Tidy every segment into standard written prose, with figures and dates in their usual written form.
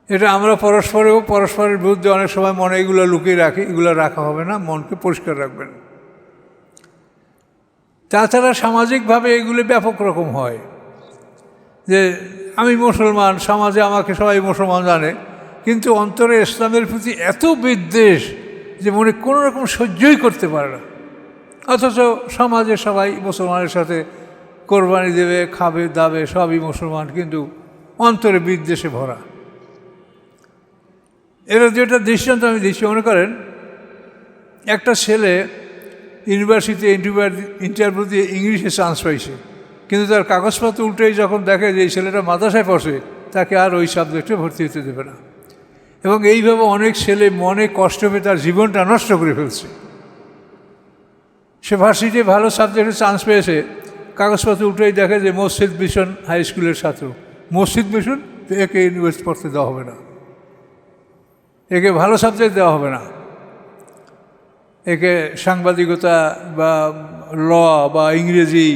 এটা আমরা পরস্পরের বিরুদ্ধে অনেক সময় মনে এগুলো লুকিয়ে রাখি, এগুলো রাখা হবে না, মনকে পরিষ্কার রাখবেন। তাছাড়া সামাজিকভাবে এগুলি ব্যাপক রকম হয় যে আমি মুসলমান, সমাজে আমাকে সবাই মুসলমান জানে, কিন্তু অন্তরে ইসলামের প্রতি এত বিদ্বেষ যে মনে কোনো রকম সহ্যই করতে পারে না, অথচ সমাজে সবাই মুসলমানের সাথে কোরবানি দেবে, খাবে দাবে, সবই মুসলমান, কিন্তু অন্তরে বিদ্বেষে ভরা। এরা যেটা দৃষ্টান্ত আমি দিচ্ছি, মনে করেন একটা ছেলে ইউনিভার্সিটিতে ইন্টারভিউ দিয়ে ইংলিশে চান্স পাইছে, কিন্তু তার কাগজপত্র উল্টেই যখন দেখে যে এই ছেলেটা মাদ্রাসায় পড়ছে, তাকে আর ওই সাবজেক্টে ভর্তি হতে দেবে না। এবং এইভাবে অনেক ছেলে মনে কষ্ট পেয়ে তার জীবনটা নষ্ট করে ফেলছে। সে ভার্সিটিতে ভালো সাবজেক্টে চান্স পেয়েছে, কাগজপত্র উল্টেই দেখে যে মসজিদ মিশন হাই স্কুলের ছাত্র, মসজিদ মিশন, তো একে ইউনিভার্সিটি পড়তে দেওয়া হবে না, একে ভালো সাবজেক্ট দেওয়া হবে না, একে সাংবাদিকতা বা ল বা ইংরেজি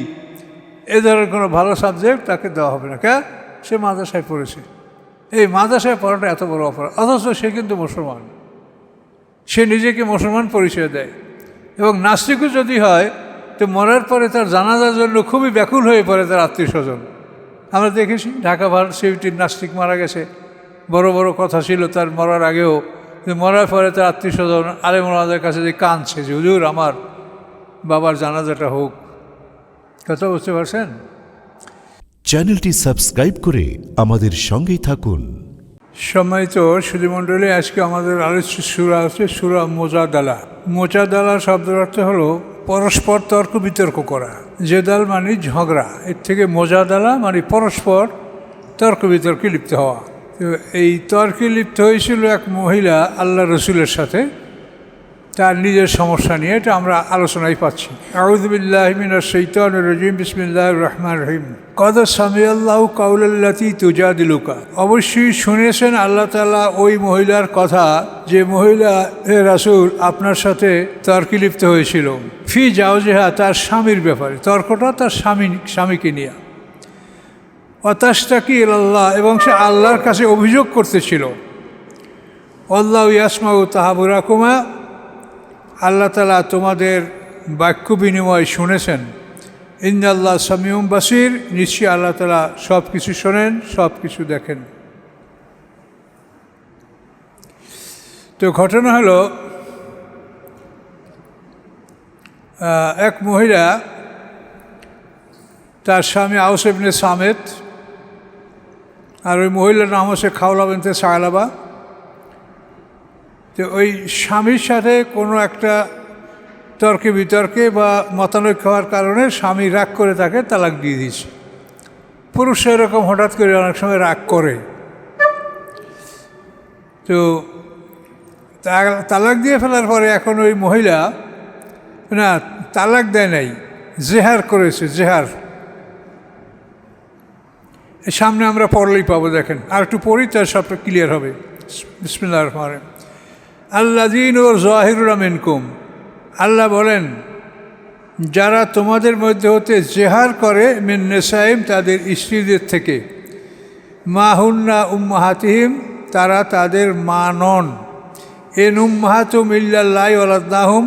এ ধরনের কোনো ভালো সাবজেক্ট তাকে দেওয়া হবে না। কেন? সে মাদ্রাসায় পড়েছে। এই মাদ্রাসায় পড়াটা এত বড় অপরাধ, অথচ সে কিন্তু মুসলমান, সে নিজেকে মুসলমান পরিচয় দেয়। এবং নাস্তিকও যদি হয়, তো মরার পরে তার জানাজার জন্য খুবই ব্যাকুল হয়ে পড়ে তার আত্মীয় স্বজন। আমরা দেখেছি ঢাকা ভার্সিটির নাস্তিক মারা গেছে, বড় বড় কথা ছিল তার মরার আগেও, মরার পরে তার আত্মীয় স্বজন আলেম ওলামাদের কাছে যে কাঁদছে যে হুজুর আমার বাবার জানাজাটা হোক। কথা বুঝতে পারছেন? চ্যানেলটি সাবস্ক্রাইব করে আমাদের সঙ্গেই থাকুন। সম্মানিত সুধীমণ্ডলী, আজকে আমাদের আলোচ্য সূরা হচ্ছে সূরা মুজাদালা। মুজাদালা শব্দের অর্থ হলো পরস্পর তর্ক বিতর্ক করা। জেদাল মানে ঝগড়া, এর থেকে মুজাদালা মানে পরস্পর তর্ক বিতর্কে লিপ্ত হওয়া। তো এই তর্কে লিপ্ত হয়েছিল এক মহিলা আল্লাহ রসুলের সাথে, তার নিজের সমস্যা নিয়ে। এটা আমরা আলোচনায় পাচ্ছি। আউযু বিল্লাহি মিনাশ শাইতানির রাজিম, বিসমিল্লাহির রহমানির রহিম। কদ সামিআল্লাহু কাওলাল্লাতী তুজাদিলুকা। অবশ্যই শুনেছেন আল্লাহ তাআলা ওই মহিলার কথা, যে মহিলা হে রাসূল আপনার সাথে তর্কে লিপ্ত হয়েছিল, ফি জাওজিহা, তার স্বামীর ব্যাপারে। তর্কটা তার স্বামীকে নিয়ে। ওয়াতাশতাকি ইলাল্লাহ, এবং সে আল্লাহর কাছে অভিযোগ করতেছিল। আল্লাহু ইয়াসমাউ তাহাবুরাকুমা, আল্লাহ তাআলা তোমাদের বাক্য বিনিময় শুনেছেন। ইন্নাল্লাহ সামিউম বাসির, নিশ্চয়ই আল্লাহ তাআলা সব কিছু শোনেন, সব কিছু দেখেন। তো ঘটনা হলো, এক মহিলা, তার স্বামী আউস ইবনে সামেত, আর ওই মহিলার নাম হচ্ছে খাওলা বিনতে সায়লাবা। তো ওই স্বামীর সাথে কোনো একটা তর্কে বিতর্কে বা মতানৈক্য হওয়ার কারণে স্বামী রাগ করে তাকে তালাক দিয়ে দিয়েছে। পুরুষ এরকম হঠাৎ করে অনেক সময় রাগ করে। তো তালাক দিয়ে ফেলার পরে এখন ওই মহিলা না তালাক দেয় নাই, জেহার করেছে। জেহার সামনে আমরা পড়লেই পাবো, দেখেন আর একটু পড়ি, তার সবটা ক্লিয়ার হবে। বিসমিল্লাহির রহমানির রহিম। আল্লাযীনা যাহিরুনা মিনকুম, আল্লাহ বলেন যারা তোমাদের মধ্যে হতে জেহার করে, মিন নিসাইম, তাদের স্ত্রীদের থেকে, মা হুন্না উম্মাহাতিহিম, তারা তাদের মা নন, ইন উম্মাহাতুম ইল্লাল্লাহি ওয়ালাদনাহুম,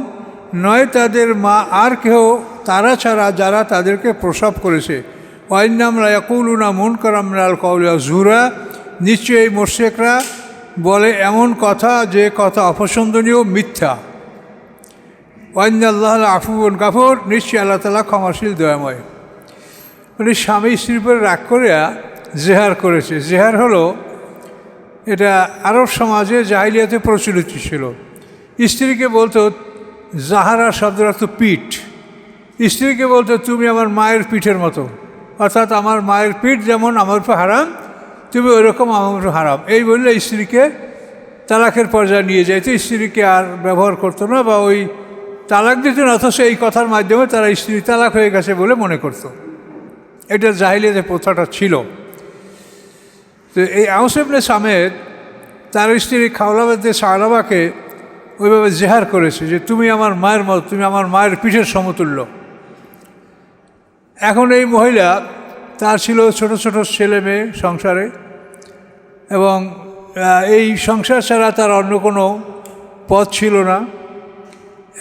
নয় তাদের মা আর কেউ তারা ছাড়া যারা তাদেরকে প্রসব করেছে। ওয়াইন্নাম লা ইয়াকুলুনা মুনকারাম মিনাল কওলি যুরা, নিশ্চয়ই মুশরিকরা বলে এমন কথা যে কথা অপছন্দনীয়, মিথ্যা। ওয়াইন্নাল্লাহা আফুউন গাফুর, নিশ্চয়ই আল্লাহ তাআলা ক্ষমাশীল দয়াময়। মানে স্বামী স্ত্রীর উপরে রাগ করিয়া জেহার করেছে। জেহার হলো, এটা আরব সমাজে জাহিলিয়াতে প্রচলিত ছিল। স্ত্রীকে বলতো, জাহারা শব্দের অর্থ পিঠ, স্ত্রীকে বলতো তুমি আমার মায়ের পিঠের মতো, অর্থাৎ আমার মায়ের পিঠ যেমন আমার উপর হারাম, তুমি ওইরকম আমার উপর হারাম। এই বললে স্ত্রীকে তালাকের পর্যায়ে নিয়ে যাইতো, স্ত্রীকে আর ব্যবহার করতো না বা ওই তালাক দিত না, অথচ এই কথার মাধ্যমে তারা স্ত্রী তালাক হয়ে গেছে বলে মনে করত। এটা জাহিলিয়াতের প্রথাটা ছিল। তো এই আউস ইবনে সামেত তার স্ত্রী খাওলা বিনতে সায়লাবাকে ওইভাবে জেহার করেছে যে তুমি আমার মায়ের মতো, তুমি আমার মায়ের পিঠের সমতুল্য। এখন এই মহিলা, তার ছিল ছোট ছোট ছেলে মেয়ে সংসারে, এবং এই সংসার ছাড়া তার অন্য কোনো পথ ছিল না।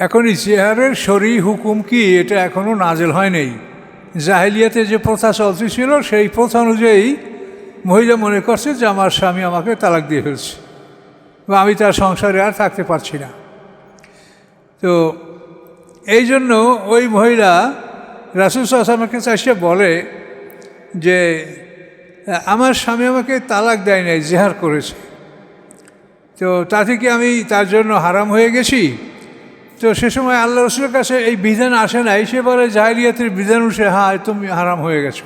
এখন জেহারের শরী হুকুম কি, এটা এখনও নাজেল হয় নাই। জাহেলিয়াতে যে প্রথা চলতেছিল সেই প্রথা অনুযায়ী মহিলা মনে করছে যে আমার স্বামী আমাকে তালাক দিয়ে ফেলছে বা আমি তার সংসারে আর থাকতে পারছি না। তো এই জন্য ওই মহিলা রাসূল সাল্লাল্লাহু আলাইহি ওয়াসাল্লামের কাছে এসে বলে যে আমার স্বামী আমাকে তালাক দেয় নাই, জেহার করেছে, তো তাতে কি আমি তার জন্য হারাম হয়ে গেছি? তো সে সময় আল্লাহ রসুলের কাছে এই বিধান আসে নাই। সে বলে জাহেলিয়াতের বিধান অনুসারে হ্যাঁ তুমি হারাম হয়ে গেছো।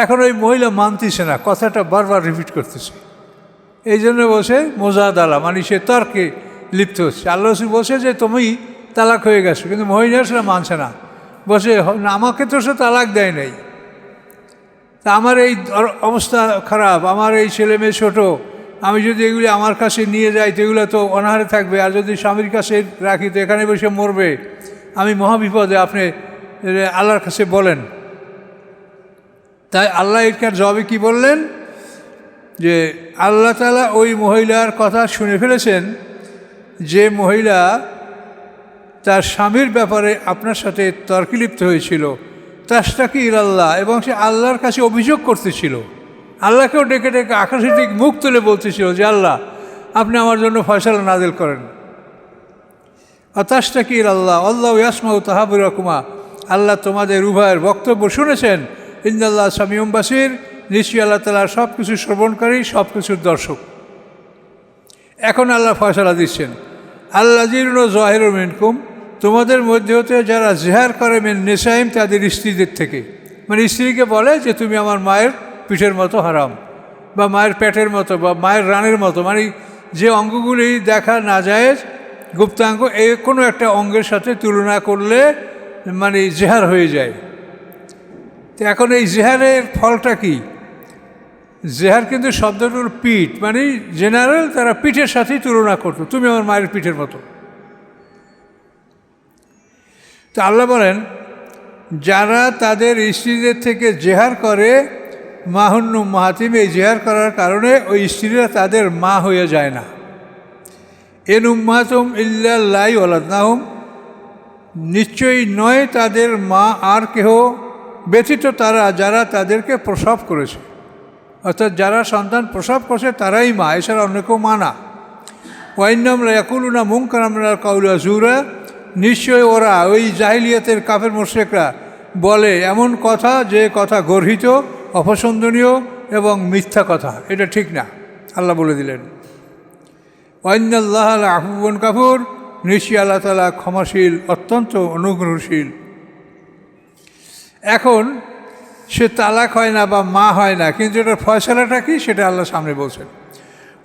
এখন ওই মহিলা মানতেছে না, কথাটা বারবার রিপিট করতেছে। এই জন্য বলছে মোজাদালা, মানে সে তর্কে লিপ্ত হচ্ছে। আল্লাহ রসুল বলছে যে তুমি তালাক হয়ে গেছো, কিন্তু মহিলা সেটা মানছে না, বলছে আমাকে তো সে তালাক দেয় নাই, তা আমার এই অবস্থা খারাপ, আমার এই ছেলে মেয়ে ছোটো, আমি যদি এগুলি আমার কাছে নিয়ে যাই তো এগুলো তো অনাহারে থাকবে, আর যদি স্বামীর কাছে রাখি তো এখানে বসে মরবে, আমি মহাবিপদে, আপনি আল্লাহর কাছে বলেন। তাই আল্লাহ এর জবাবে কি বললেন যে আল্লাহ তাআলা ওই মহিলার কথা শুনে ফেলেছেন, যে মহিলা তার স্বামীর ব্যাপারে আপনার সাথে তর্কে লিপ্ত হয়েছিল, তাশতাকি ইলাল্লাহ, এবং সে আল্লাহর কাছে অভিযোগ করতেছিল, আল্লাহকেও ডেকে ডেকে আকাশের দিকে মুখ তুলে বলতেছিল যে আল্লাহ আপনি আমার জন্য ফয়সালা নাযিল করেন। তাশতাকি ইলাল্লাহ আল্লাহু ইয়াসমাউ তাহাবুরাকুমা, আল্লাহ তোমাদের উভয়ের বক্তব্য শুনেছেন। ইন্নাল্লাহ সামিউম বাসির, নিশ্চয়ই আল্লাহ তাআলা সব কিছু শ্রবণকারী, সব কিছুর দর্শক। এখন আল্লাহ ফয়সালা দিচ্ছেন, আল্লাযীনা যাহিরু মিনকুম, তোমাদের মধ্যে হতে যারা জেহার করে মিন নিসাইম, তাদের স্ত্রীদের থেকে, মানে স্ত্রীকে বলে যে তুমি আমার মায়ের পিঠের মতো হারাম, বা মায়ের পেটের মতো, বা মায়ের রানের মতো, মানে যে অঙ্গগুলি দেখা না যায় গুপ্তাঙ্গ, এই কোনো একটা অঙ্গের সাথে তুলনা করলে মানে জেহার হয়ে যায়। তো এখন এই জেহারের ফলটা কি? জেহার কিন্তু শব্দটার পিঠ, মানে জেনারেল তারা পিঠের সাথেই তুলনা করতো, তুমি আমার মায়ের পিঠের মতো। তো আল্লাহ বলেন যারা তাদের স্ত্রীদের থেকে জেহার করে, মাহুন্নু মাহাতিম, এই জেহার করার কারণে ওই স্ত্রীরা তাদের মা হয়ে যায় না। এন উম্মাতুম ইল্লাল্লাহি ওয়ালাদনাহুম, নিশ্চয়ই নয় তাদের মা আর কেহ ব্যতীত তারা যারা তাদেরকে প্রসব করেছে, অর্থাৎ যারা সন্তান প্রসব করছে তারাই মা, এছাড়া অন্য কেউ মা না। ওয়াইন্নাম ইয়াকুলুনা মুনকারাম মিনাল কাউলি জুরা, নিশ্চয় ওরা ওই জাহিলিয়াতের কাফের মুশরিকরা বলে এমন কথা যে কথা গর্হিত, অপছন্দনীয় এবং মিথ্যা কথা, এটা ঠিক না। আল্লাহ বলে দিলেন ওয়াইন্নাল্লাহা লাআফুউন গাফুর, নিশ্চয়ই আল্লাহ তাআলা ক্ষমাশীল, অত্যন্ত অনুগ্রহশীল। এখন সে তালাক হয় না বা মা হয় না, কিন্তু এটার ফয়সালাটা কি সেটা আল্লাহ সামনে বলছেন।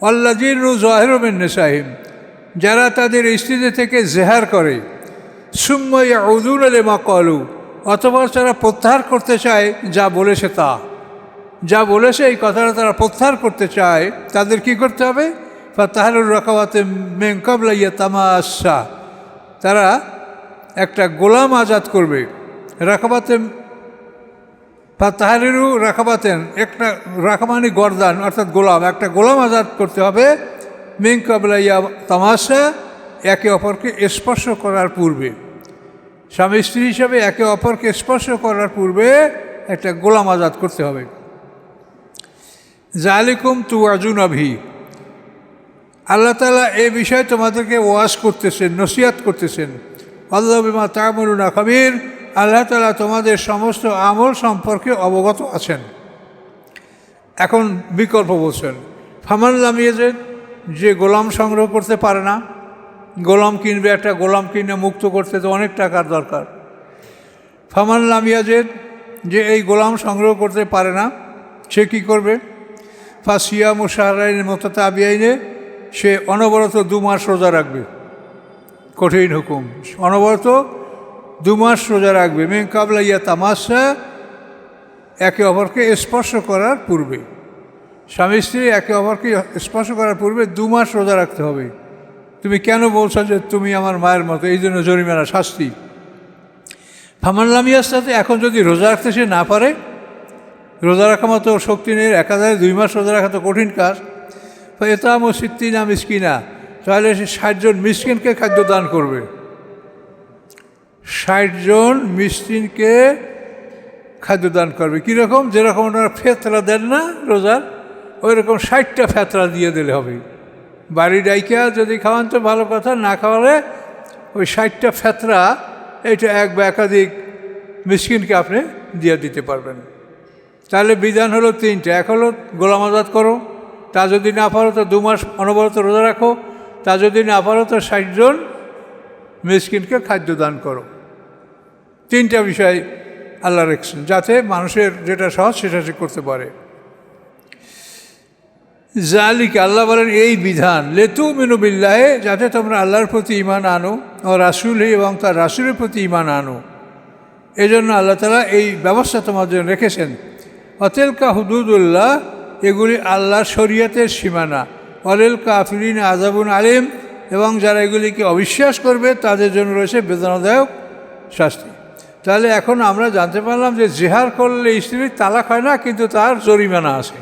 আল্লাযীনা যাহিরু মিন নিসাইহিম, যারা তাদের স্ত্রীদের থেকে জেহার করে, সুম্মা ইয়াউদুনা লিমা ক্বালু, অতঃপর তারা প্রত্যাহার করতে চায় যা বলেছে, যা বলেছে এই কথাটা তারা প্রত্যাহার করতে চায়, তাদের কি করতে হবে? ফাতাহরিরু রাকাবাতি মিন ক্বাবলি ইয়াতামাসসা, তারা একটা গোলাম আজাদ করবে। রাকাবাতে ফাতাহরিরু রাকাবাতেন, একটা রাকা মানে গর্দান, অর্থাৎ গোলাম, একটা গোলাম আজাদ করতে হবে। মিন ক্বাবলি ইয়াতামাসসা, একে অপরকে স্পর্শ করার পূর্বে, স্বামী স্ত্রী হিসাবে একে অপরকে স্পর্শ করার পূর্বে একটা গোলাম আজাদ করতে হবে। যালিকুম তুআজুনা বিহি, আল্লাহ তাআলা এই বিষয়ে তোমাদেরকে ওয়াজ করতেছেন, নসিহত করতেছেন। আল্লাহু বিমা তা'মালুনা খাবীর, আল্লাহ তাআলা তোমাদের সমস্ত আমল সম্পর্কে অবগত আছেন। এখন বিকল্প বলছেন, ফামান লাম ইয়াজিদ, যে গোলাম সংগ্রহ করতে পারে না, গোলাম কিনবে, একটা গোলাম কিনে মুক্ত করতে তো অনেক টাকার দরকার। ফামান লাম ইয়াজিদ, যে এই গোলাম সংগ্রহ করতে পারে না, সে কি করবে? ফাসিয়ামু শাহরাইন মুতাতাবিয়াইনে, সে অনবরত 2 মাস রোজা রাখবে। কঠিন হুকুম, অনবরত 2 মাস রোজা রাখবে। মিন ক্বাবলি ইয়াতামাসসা, একে অপরকে স্পর্শ করার পূর্বে, স্বামী স্ত্রী একে অপরকে স্পর্শ করার পূর্বে 2 মাস রোজা রাখতে হবে। তুমি কেন বলছো যে তুমি আমার মায়ের মতো? এই জন্য জরিমানা, শাস্তি। ফামান লাম ইয়াস্তাতি, এখন যদি রোজা রাখতে সে না পারে, রোজা রাখা মতো শক্তি নেই, একাধারে 2 মাস রোজা রাখা তো কঠিন কাজ। এতামো সিত্তিনা মিসকিনা, তাহলে সে 60 জন মিসকিনকে খাদ্য দান করবে। 60 জন মিসকিনকে খাদ্য দান করবে। কীরকম? যেরকম ওনারা ফেতরা দেন না রোজার, ওই রকম 60টা ফেতরা দিয়ে দিলে হবে। বাড়ি ডাইকা যদি খাওয়ান তো ভালো কথা, না খাওয়ালে ওই 60টা ফেতরা এইটা এক বা একাধিক মিসকিনকে আপনি দিয়ে দিতে পারবেন। তাহলে বিধান হলো 3টা। এক হলো গোলাম আজাদ করো, তা যদি না পারো তো 2 মাস অনবরত রোজা রাখো, তা যদি না পারো তো 60 জন মিসকিনকে খাদ্য দান করো। 3টা বিষয় আল্লাহ রেখেছেন, যাতে মানুষের যেটা সহজ সেটা সে করতে পারে। জালিকা, আল্লাহ বলেন এই বিধান, লিতুমিনু বিল্লাহি, যাতে তোমরা আল্লাহর প্রতি ঈমান আনো, ও রাসূলি, এবং তার রাসূলের প্রতি ঈমান আনো। এই জন্য আল্লাহ তাআলা এই ব্যবস্থা তোমার জন্য রেখেছেন। অতিলকা হুদুদুল্লাহ, এগুলি আল্লাহর শরীয়তের সীমানা। ওয়ালিল কাফিরিন আযাবুন আলিম, এবং যারা এগুলিকে অবিশ্বাস করবে তাদের জন্য রয়েছে বেদনাদায়ক শাস্তি। তাহলে এখন আমরা জানতে পারলাম যে জিহার করলে স্ত্রীর তালাক হয় না, কিন্তু তার জরিমানা আছে।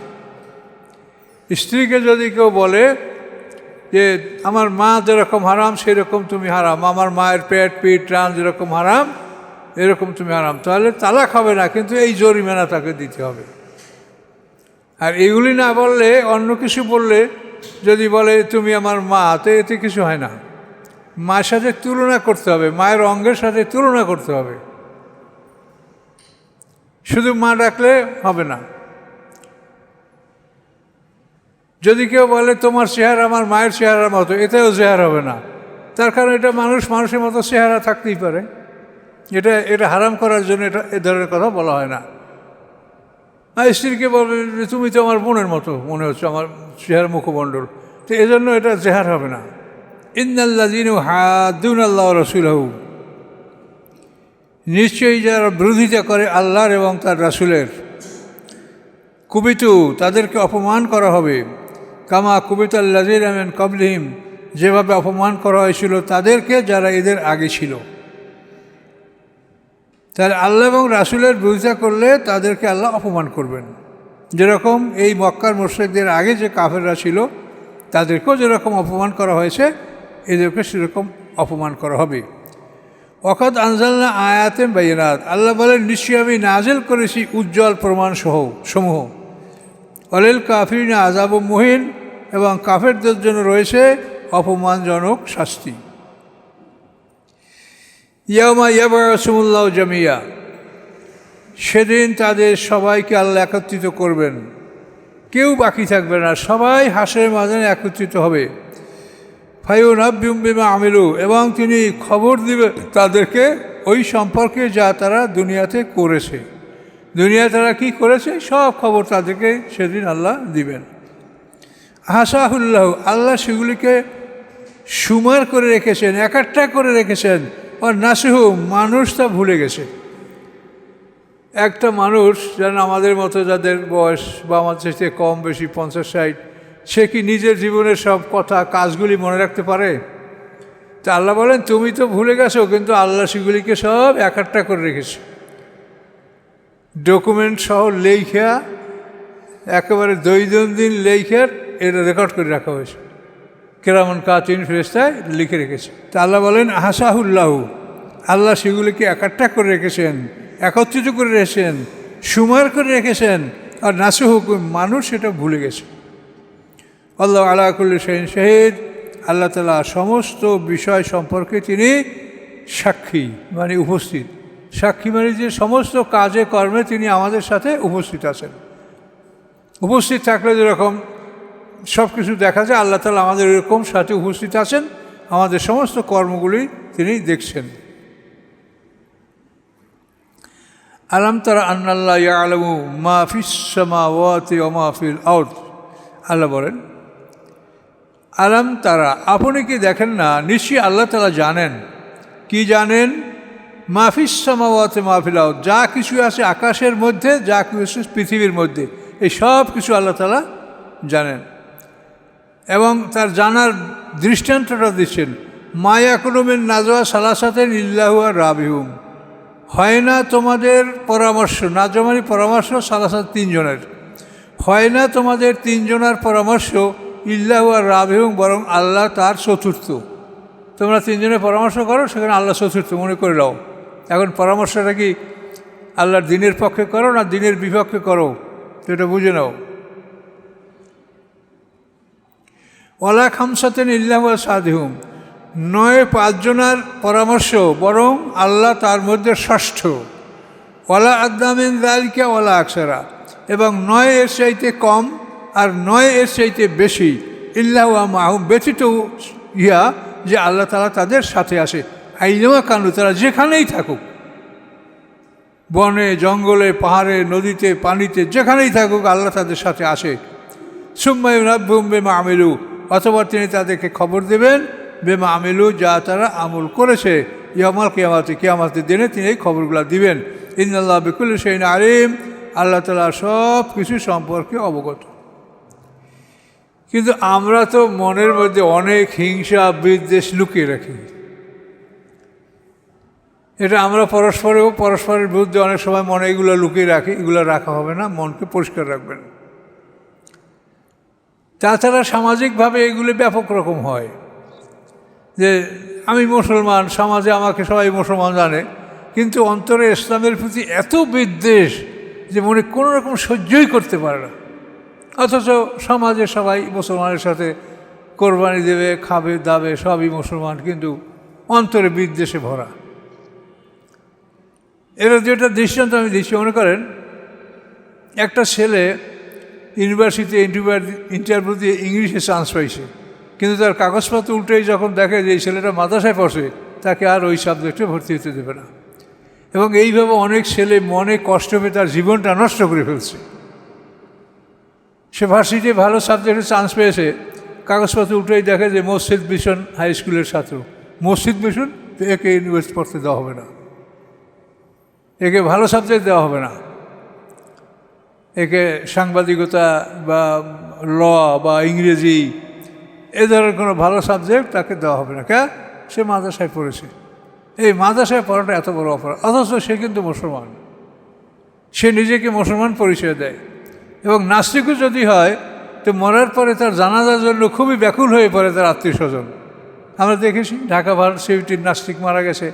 স্ত্রীকে যদি কেউ বলে যে আমার মা যেরকম হারাম সেরকম তুমি হারাম, আমার মায়ের পেট পিঠ রান যেরকম হারাম এরকম তুমি হারাম, তাহলে তালাক হবে না, কিন্তু এই জরিমানা তাকে দিতে হবে। আর এগুলি না বললে, অন্য কিছু বললে, যদি বলে তুমি আমার মা, তো এতে কিছু হয় না। মায়ের সাথে তুলনা করতে হবে, মায়ের অঙ্গের সাথে তুলনা করতে হবে, শুধু মা ডাকলে হবে না। যদি কেউ বলে তোমার চেহারা আমার মায়ের চেহারার মতো, এতেও চেহারা হবে না। তার কারণ এটা মানুষের মতো চেহারা থাকতেই পারে, এটা হারাম করার জন্য এটা এ ধরনের কথা বলা হয় না। আর স্ত্রীকে বলে তুমি তো আমার বোনের মতো মনে হচ্ছে, আমার চেহারা মুখমণ্ডল, তো এজন্য এটা জেহার হবে না। ইন্নাল্লাযীনা ইউহাদ্দুনাল্লাহ ওয়া রাসূলাহু, নিশ্চয়ই যারা বিরোধিতা করে আল্লাহর এবং তার রাসূলের, কুবিতু, তাদেরকে অপমান করা হবে। কামা কুবিতাল্লাযীনা মিন ক্বাবলিহিম, যেভাবে অপমান করা হয়েছিল তাদেরকে যারা এদের আগে ছিল। তাহলে আল্লাহ এবং রাসূলের বিরোধিতা করলে তাদেরকে আল্লাহ অপমান করবেন। যেরকম এই মক্কার মুশরিকদের আগে যে কাফেররা ছিল তাদেরকেও যেরকম অপমান করা হয়েছে, এদেরকে সেরকম অপমান করা হবে। ওয়াকাদ আনজালনা আয়াতিন বাইয়িনাত, আল্লাহ বলেন নিশ্চয়ই আমি নাজিল করেছি উজ্জ্বল প্রমাণ সমূহ। ওয়ালিল কাফিরিনা আযাবুম মুহিন, এবং কাফেরদের জন্য রয়েছে অপমানজনক শাস্তি। ইয়াউমা ইয়াবআসুহুমুল্লাহু জামিয়া, সেদিন তাদের সবাইকে আল্লাহ একত্রিত করবেন, কেউ বাকি থাকবে না, সবাই হাসরের ময়দানে একত্রিত হবে। ফায়ুনাব্বিউহুম বিমা আমিলু, এবং তিনি খবর দিবেন তাদেরকে ওই সম্পর্কে যা তারা দুনিয়াতে করেছে। দুনিয়ায় তারা কি করেছে সব খবর তাদেরকে সেদিন আল্লাহ দিবেন। আহসাহুল্লাহ, আল্লাহ সেগুলিকে সুমার করে রেখেছেন, একটা করে রেখেছেন। আর নাসিহু, মানুষ তা ভুলে গেছে। একটা মানুষ যেন আমাদের মতো যাদের বয়স বা আমাদের সাথে কম বেশি 50-60, সে কি নিজের জীবনের সব কথা কাজগুলি মনে রাখতে পারে? তা আল্লাহ বলেন তুমি তো ভুলে গেছো, কিন্তু আল্লাহ সেগুলিকে সব একটা করে রেখেছে। ডকুমেন্ট সহ লেখা, একেবারে দৈনন্দিন লেখার এটা রেকর্ড করে রাখা হয়েছে, কেরামান কাতিবিন ফেরেশতায় লিখে রেখেছে। তা আল্লাহ বলেন আহসাহুল্লাহু, আল্লাহ সেগুলিকে একটা করে রেখেছেন, একত্রিত করে রেখেছেন, সুমার করে রেখেছেন। আর নাসিহু, মানুষ সেটা ভুলে গেছে। আল্লাহ আলা কুল্লি শাইইন শাহিদ, আল্লাহ তাআলা সমস্ত বিষয় সম্পর্কে তিনি সাক্ষী, মানে উপস্থিত। সাক্ষী মানে যে সমস্ত কাজে কর্মে তিনি আমাদের সাথে উপস্থিত আছেন। উপস্থিত থাকলে যেরকম সব কিছু দেখা যায়, আল্লাহ তাআলা আমাদের এরকম সাথে উপস্থিত আছেন, আমাদের সমস্ত কর্মগুলি তিনি দেখছেন। আলাম তারা আন্নাল্লাহ ইয়ালামু মা ফিস সামাওয়াতি ওয়া মা ফিল আরদ, আল্লাহ বলেন আলাম তারা, আপনি কি দেখেন না, নিশ্চয়ই আল্লাহ তাআলা জানেন। কি জানেন? মা ফিস সামাওয়াতি মা ফিল আরদ, যা কিছু আছে আকাশের মধ্যে, যা কিছু আছে পৃথিবীর মধ্যে, এই সব কিছু আল্লাহ তাআলা জানেন। এবং তার জানার দৃষ্টান্তটা দিচ্ছেন। মা ইয়াকুনু মিন নাজওয়া সালাসাতিন ইল্লা হুয়া রাবিহুম, হয় না তোমাদের পরামর্শ, নাজওয়া মানে পরামর্শ, সালাসাত 3 জনের, হয় না তোমাদের 3 জনের পরামর্শ ইল্লাহু আর রাবিহুম, বরং আল্লাহ তার চতুর্থ। তোমরা তিনজনে পরামর্শ করো, সেখানে আল্লাহ চতুর্থ মনে করে নাও। এখন পরামর্শটা কি আল্লাহর দিনের পক্ষে করো না দিনের বিপক্ষে করো, সেটা বুঝে নাও। ওয়ালা খামসাতেন ইল্লাহু সাদিহুম, নয় পাঁচজনের পরামর্শ, বরং আল্লাহ তার মধ্যে ষষ্ঠ। ওয়ালা আদামিন যালিকা ওয়ালা আকসারা, এবং নয় এর চাইতে কম আর নয় এর চাইতে বেশি। ইল্লাহু মাহুম, ব্যতীত ইয়া যে আল্লাহ তাআলা তাদের সাথে আসে। আইনামা কানু, তারা যেখানেই থাকুক, বনে জঙ্গলে পাহাড়ে নদীতে পানিতে যেখানেই থাকুক, আল্লাহ তাদের সাথে আসে। সুম্মা ইউনাব্বিহুম বিমা আমিলু, অতঃপর তিনি তাদেরকে খবর দেবেন বেমা আমিলু, যা তারা আমল করেছে। ইয়াউমাল কিয়ামাতি, কিয়ামতের দিনে তিনি এই খবরগুলো দিবেন। ইন্নাল্লাহ বিকুল্লি শাইইন আলিম, আল্লাহ তাআলা সব কিছু সম্পর্কে অবগত। কিন্তু আমরা তো মনের মধ্যে অনেক হিংসা বিদ্বেষ লুকিয়ে রাখি। এটা আমরা পরস্পরের বিরুদ্ধে অনেক সময় মনে এগুলো লুকিয়ে রাখি। এগুলো রাখা হবে না, মনকে পরিষ্কার রাখবেন। তাছাড়া সামাজিকভাবে এগুলো ব্যাপক রকম হয় যে আমি মুসলমান, সমাজে আমাকে সবাই মুসলমান জানে, কিন্তু অন্তরে ইসলামের প্রতি এত বিদ্বেষ যে মনে কোনো রকম সহ্যই করতে পারে না। অথচ সমাজে সবাই মুসলমানের সাথে কোরবানি দেবে, খাবে দাবে, সবই মুসলমান, কিন্তু অন্তরে বিদ্বেষে ভরা। এর যেটা দৃষ্টান্ত আমি দিচ্ছি, মনে করেন একটা ছেলে ইউনিভার্সিটিতে ইন্টারভিউ দিয়ে ইংলিশে চান্স পাইছে, কিন্তু তার কাগজপত্র উল্টেই যখন দেখে যে এই ছেলেটা মাদ্রাসায় পড়ছে, তাকে আর ওই সাবজেক্টে ভর্তি হতে দেবে না। এবং এইভাবে অনেক ছেলে মনে কষ্ট পেয়ে তার জীবনটা নষ্ট করে ফেলছে। সে ভার্সিটিতে ভালো সাবজেক্টে চান্স পেয়েছে, কাগজপত্র উল্টেই দেখে যে মসজিদ মিশন হাই স্কুলের ছাত্র। মসজিদ মিশন, তো একে ইউনিভার্সিটি পড়তে দেওয়া হবে না, একে ভালো সাবজেক্ট দেওয়া হবে না, একে সাংবাদিকতা বা ল বা ইংরেজি এ ধরনের কোনো ভালো সাবজেক্ট তাকে দেওয়া হবে না। কে? সে মাদ্রাসায় পড়েছে। এই মাদ্রাসায় পড়াটা এত বড় অপরাধ, অথচ সে কিন্তু মুসলমান, সে নিজেকে মুসলমান পরিচয় দেয়। এবং নাস্তিকও যদি হয়, তো মরার পরে তার জানাজার জন্য খুবই ব্যাকুল হয়ে পড়ে তার আত্মীয় স্বজন। আমরা দেখেছি ঢাকা ভার্সিটির নাস্তিক মারা গেছে,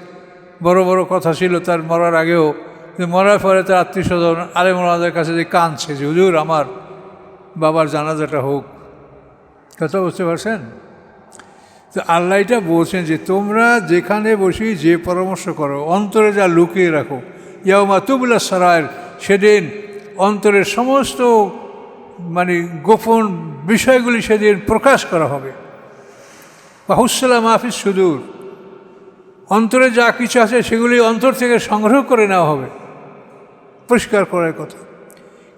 বড় বড় কথা ছিল তার মরার আগেও, মরার পরে তার আত্মীয় স্বজন আলেম ওলামাদের কাছে যে কাঁদছে যে হুজুর আমার বাবার জানাজাটা হোক। কথা বুঝতে পারছেন? তো আল্লাহ এটা বলছেন যে তোমরা যেখানে বসি যে পরামর্শ করো, অন্তরে যা লুকিয়ে রাখো, ইয়াউমা তুবলা সারায়ের, সেদিন অন্তরের সমস্ত গোপন বিষয়গুলি সেদিন প্রকাশ করা হবে। বা হুসলা মাহফিজ সুদূর, অন্তরে যা কিছু আছে সেগুলি অন্তর থেকে সংগ্রহ করে নেওয়া হবে, পরিষ্কার করার কথা।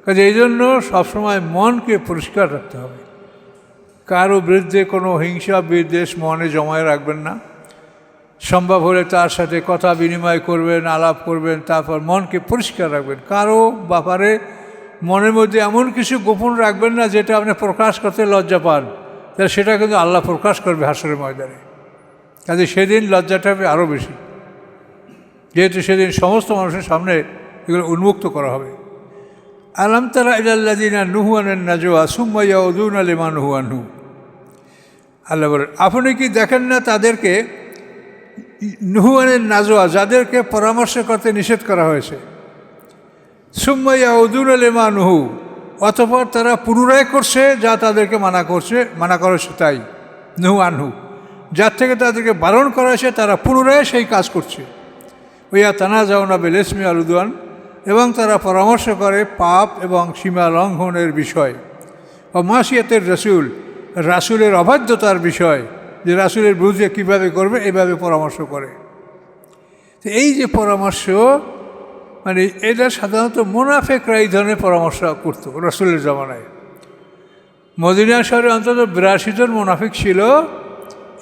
কাজে এই জন্য সবসময় মনকে পরিষ্কার রাখতে হবে। কারো বিরুদ্ধে কোনো হিংসা বিদ্বেষ মনে জমায় রাখবেন না। সম্ভব হলে তার সাথে কথা বিনিময় করবেন, আলাপ করবেন, তারপর মনকে পরিষ্কার রাখবেন। কারো ব্যাপারে মনের মধ্যে এমন কিছু গোপন রাখবেন না যেটা আপনি প্রকাশ করতে লজ্জা পান, তাহলে সেটা কিন্তু আল্লাহ প্রকাশ করবে হাসরের ময়দানে। কাজে সেদিন লজ্জাটা হবে আরও বেশি, যেহেতু সেদিন সমস্ত মানুষের সামনে এগুলো উন্মুক্ত করা হবে। আলাম তারা ইলাল্লাযিনা নুহু আনিন নাজওয়া সুম্মা ইয়াউদুনা লিমা নুহু আনহু, আল্লাহ বলেন আপনি কি দেখেন না তাদেরকে নুহু আনিন নাজওয়া, যাদেরকে পরামর্শ করতে নিষেধ করা হয়েছে, সুম্মা ইয়াউদুনা লিমা নুহু, অতঃপর তারা পুনরায় করছে যা তাদেরকে মানা করেছে তাই, নুহু আনহু, যার থেকে তাদেরকে বারণ করা হয়েছে তারা পুনরায় সেই কাজ করছে। ওয়া তানাজাউনা বিল ইসমি ওয়াল উদওয়ান, এবং তারা পরামর্শ করে পাপ এবং সীমা লঙ্ঘনের বিষয়। ও মাসিয়াতের রাসূলের অবাধ্যতার বিষয়, যে রাসূলের বিরুদ্ধে কীভাবে করবে এইভাবে পরামর্শ করে। তো এই যে পরামর্শ, এটা সাধারণত মুনাফিকরা এই ধরনের পরামর্শ করত রাসূলের জামানায়। মদিনা শহরে অন্তত 82 জন মুনাফিক ছিল।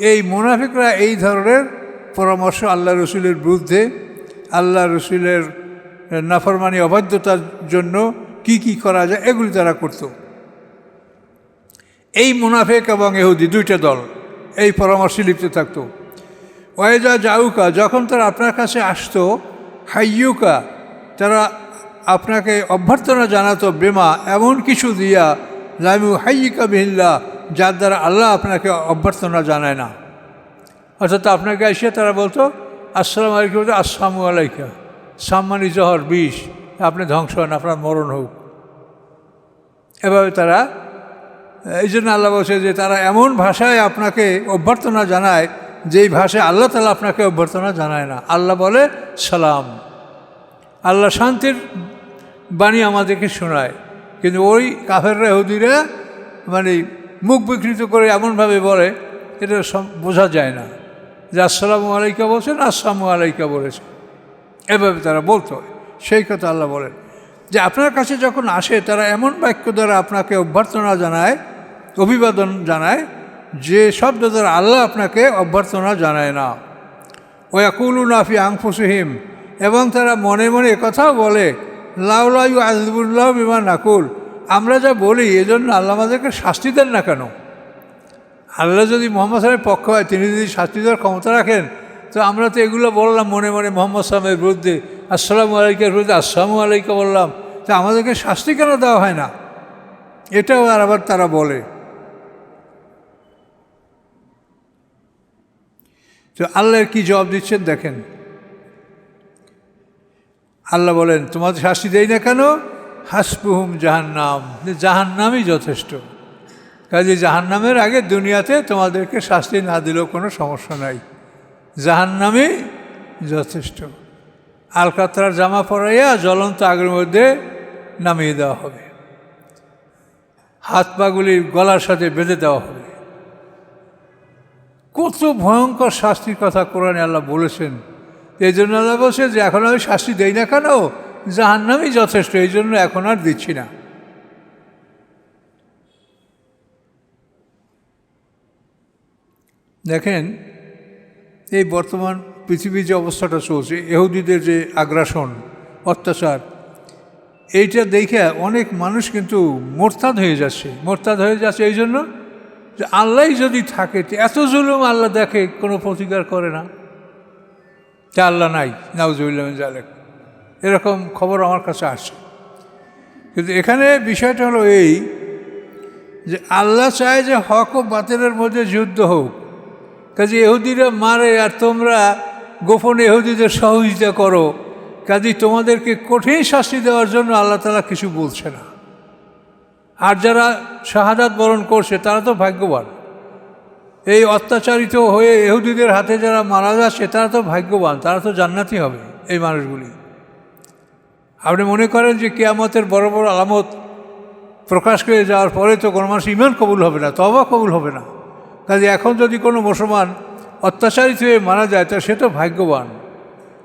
এই মুনাফিকরা এই ধরনের পরামর্শ আল্লাহ রসুলের বিরুদ্ধে, আল্লাহ রসুলের নাফরমানি অবাধ্যতার জন্য কি করা যায় এগুলি তারা করত। এই মুনাফিক এবং ইহুদি দুইটা দল এই পরামর্শে লিপ্ত থাকত। ওয়াইজা জাউকা, যখন তারা আপনার কাছে আসতো, হাইয়ুকা, তারা আপনাকে অভ্যর্থনা জানাতো, বেমা, এমন কিছু দিয়া লামু হাইয়িকা বিহিল্লাহ, যার দ্বারা আল্লাহ আপনাকে অভ্যর্থনা জানায় না। অর্থাৎ আপনাকে এসে তারা বলতো আসসালামু আলাইকুম, বলতো আসসালামু আলাইকা, সাম্মানি জহর 20, আপনি ধ্বংস হন, আপনার মরণ হোক। এভাবে তারা, এই জন্য আল্লাহ বলছে যে তারা এমন ভাষায় আপনাকে অভ্যর্থনা জানায় যেই ভাষায় আল্লাহ তাআলা আপনাকে অভ্যর্থনা জানায় না। আল্লাহ বলে সালাম, আল্লাহ শান্তির বাণী আমাদেরকে শোনায়, কিন্তু ওই কাফেররা ইহুদিরা মানে মুখ বিকৃত করে এমনভাবে বলে এটা বোঝা যায় না যে আসসালামু আলাইকা বলছেন, আসসালামু আলাইকা বলেছে, এভাবে তারা বলতো। সেই কথা আল্লাহ বলেন যে আপনার কাছে যখন আসে তারা এমন বাক্য দ্বারা আপনাকে অভ্যর্থনা জানায়, অভিবাদন জানায়, যে শব্দ দ্বারা আল্লাহ আপনাকে অভ্যর্থনা জানায় না। ওয়াকুলুনা ফি আনফুসিহিম, এবং তারা মনে মনে কথাও বলে লাউলা ইউআযিবুল্লাহু বিমা নাকুল, আমরা যা বলি এজন্য আল্লাহ আমাদেরকে শাস্তি দেন না কেন? আল্লাহ যদি মুহাম্মদ সাল্লামের পক্ষ হয়, তিনি যদি শাস্তি দেওয়ার ক্ষমতা রাখেন, তো আমরা তো এগুলো বললাম মনে মনে মুহাম্মদ সাল্লামের বিরুদ্ধে, আসসালামু আলাইকার বিরুদ্ধে আসসালামু আলাইকা বললাম, তো আমাদেরকে শাস্তি কেন দেওয়া হয় না? এটাও আবার তারা বলে। তো আল্লাহর কি জবাব দিচ্ছেন দেখেন। আল্লাহ বলেন তোমাদের শাস্তি দেই না কেন? হাসবুহুম জাহান্নাম, জাহান্নামই যথেষ্ট। কাজে জাহান্নামের আগে দুনিয়াতে তোমাদেরকে শাস্তি না দিলেও কোনো সমস্যা নাই, জাহান্নামই যথেষ্ট। আলকাতরার জামা পরাইয়া জ্বলন্ত আগের মধ্যে নামিয়ে দেওয়া হবে, হাত পাগুলি গলার সাথে বেঁধে দেওয়া হবে। কত ভয়ঙ্কর শাস্তির কথা কোরআনে আল্লাহ বলেছেন। এই জন্য আল্লাহ বলছে যে এখন আমি শাস্তি দেই না কেন? জাহান্নামই যথেষ্ট, এই জন্য এখন আর দিচ্ছি না। দেখেন এই বর্তমান পৃথিবীর যে অবস্থাটা চলছে, ইহুদিদের যে আগ্রাসন, অত্যাচার, এইটা দেখে অনেক মানুষ কিন্তু মোরতাদ হয়ে যাচ্ছে। এই জন্য যে আল্লাহ যদি থাকে, এত জুলুম আল্লাহ দেখে কোনো প্রতিকার করে না, তা আল্লাহ নাই, নাউজুবিল্লাহ মিন যালিক, এরকম খবর আমার কাছে আসছে। কিন্তু এখানে বিষয়টা হলো এই যে আল্লাহ চায় যে হক ও বাতিলের মধ্যে যুদ্ধ হোক। কাজে ইহুদিরা মারে আর তোমরা গোপনে ইহুদিদের সহযোগিতা করো, কাজে তোমাদেরকে কঠিন শাস্তি দেওয়ার জন্য আল্লাহ তাআলা কিছু বলছে না। আর যারা শাহাদাত বরণ করছে তারা তো ভাগ্যবান। এই অত্যাচারিত হয়ে ইহুদিদের হাতে যারা মারা যাচ্ছে তারা তো ভাগ্যবান, তারা তো জান্নাতি হবে। এই মানুষগুলি, আপনি মনে করেন যে কিয়ামতের বড় বড় আলামত প্রকাশ করে যাওয়ার পরে তো কোনো মানুষ ঈমান কবুল হবে না, তওবা কবুল হবে না। কাজে এখন যদি কোনো মুসলমান অত্যাচারিত হয়ে মারা যায় তা সে তো ভাগ্যবান।